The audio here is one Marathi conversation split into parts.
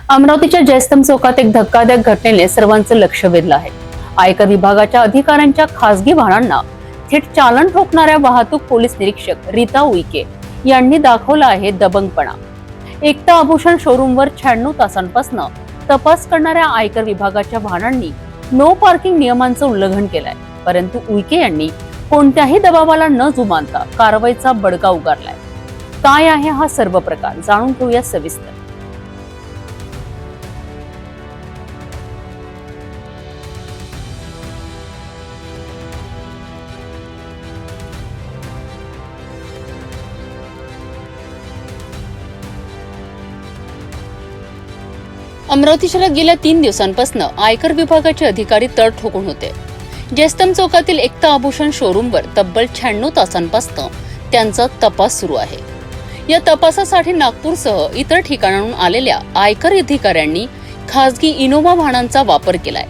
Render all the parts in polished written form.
अमरावतीच्या जयस्तंभ चौकात एक धक्कादायक घटनेने सर्वांचं लक्ष वेधलं आहे। आयकर विभागाच्या अधिकाऱ्यांच्या खासगी वाहनांना थेट चालन ठोकणाऱ्या वाहतूक पोलीस निरीक्षक रीता उईके यांनी दाखवला आहे दबंगपणा। एकता आभूषण शोरूमवर 96 तासांपासून तपास करणाऱ्या आयकर विभागाच्या वाहनांनी नो पार्किंग नियमांचं उल्लंघन केलंय, परंतु उईके यांनी कोणत्याही दबावाला न जुमानता कारवाईचा बडगा उगारलाय। काय आहे हा सर्व प्रकार, जाणून घेऊया सविस्तर। अमरावती शहरात गेल्या 3 दिवसांपासून आयकर विभागाचे अधिकारी तळ ठोकून होते। जयस्तंभ चौकातील एकता आभूषण शोरूमवर तब्बल 96 तासांपासून त्यांचा तपास सुरू आहे। या तपासासाठी नागपूरसह इतर ठिकाणांहून आलेल्या आयकर अधिकाऱ्यांनी खासगी इनोव्हा वाहनांचा वापर केलाय,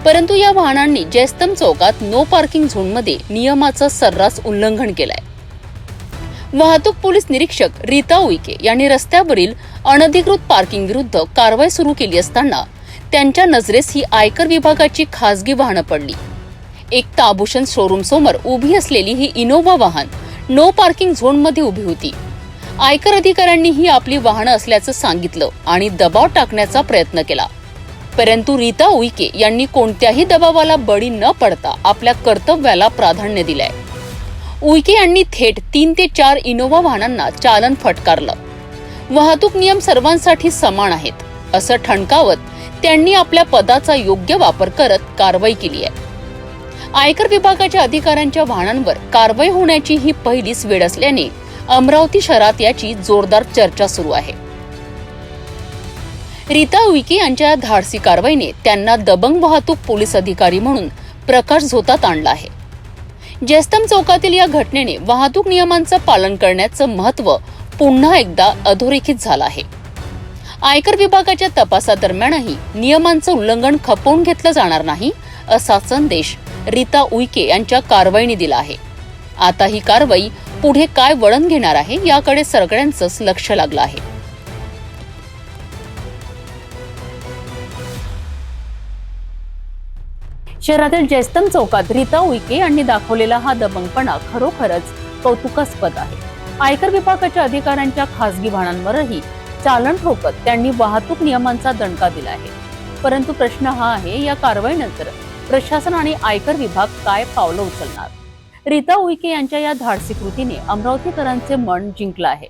परंतु या वाहनांनी जयस्तंभ चौकात नो पार्किंग झोनमध्ये नियमाचं सर्रास उल्लंघन केलंय। वाहतूक पोलीस निरीक्षक रीता उईके यांनी रस्त्यावरील अनधिकृत पार्किंग विरुद्ध कारवाई सुरू केली असताना त्यांच्या नजरेस ही आयकर विभागाची खासगी वाहनं पडली। एकता आभूषण शोरूम समोर उभी असलेली ही इनोव्हा वाहन नो पार्किंग झोन मध्ये उभी होती। आयकर अधिकाऱ्यांनी ही आपली वाहनं असल्याचं सांगितलं आणि दबाव टाकण्याचा प्रयत्न केला, परंतु रीता उईके यांनी कोणत्याही दबावाला बळी न पडता आपल्या कर्तव्याला प्राधान्य दिलंय। उईके यांनी थेट 3 ते 4 इनोव्हा वाहनांना चालन फटकारलं। वाहतूक नियम सर्वांसाठी समान आहेत असं ठणकावत त्यांनी आपल्या पदाचा योग्य वापर करत कारवाई केली आहे। आयकर विभागाच्या अधिकाऱ्यांच्या वाहनांवर कारवाई होण्याची ही पहिलीच वेळ असल्याने अमरावती शहरात याची जोरदार चर्चा सुरू आहे। रीता उईके यांच्या धाडसी कारवाईने त्यांना दबंग वाहतूक पोलीस अधिकारी म्हणून प्रकाश झोतात आणला आहे। जयस्तंभ चौकातील या घटनेने वाहतूक नियमांचं पालन करण्याचं महत्त्व पुन्हा एकदा अधोरेखित झालं आहे। आयकर विभागाच्या तपासादरम्यानही नियमांचं उल्लंघन खपवून घेतलं जाणार नाही असा संदेश रीता उईके यांच्या कारवाईने दिला आहे। आता ही कारवाई पुढे काय वळण घेणार आहे याकडे सगळ्यांचंच लक्ष लागलं आहे। शहरातील जयस्तंभ चौकात रीता उईके यांनी दाखवलेला हा दबंगपणा खरोखरच कौतुकास्पद आहे। आयकर विभागाच्या अधिकाऱ्यांच्या खासगी वाहनांवरही चालन ठोकत त्यांनी वाहतूक नियमांचा दणका दिला आहे, परंतु प्रश्न हा आहे, या कारवाईनंतर प्रशासन आणि आयकर विभाग काय पावलं उचलणार? रीता उईके यांच्या या धाडसी कृतीने अमरावतीकरांचे मन जिंकलं आहे।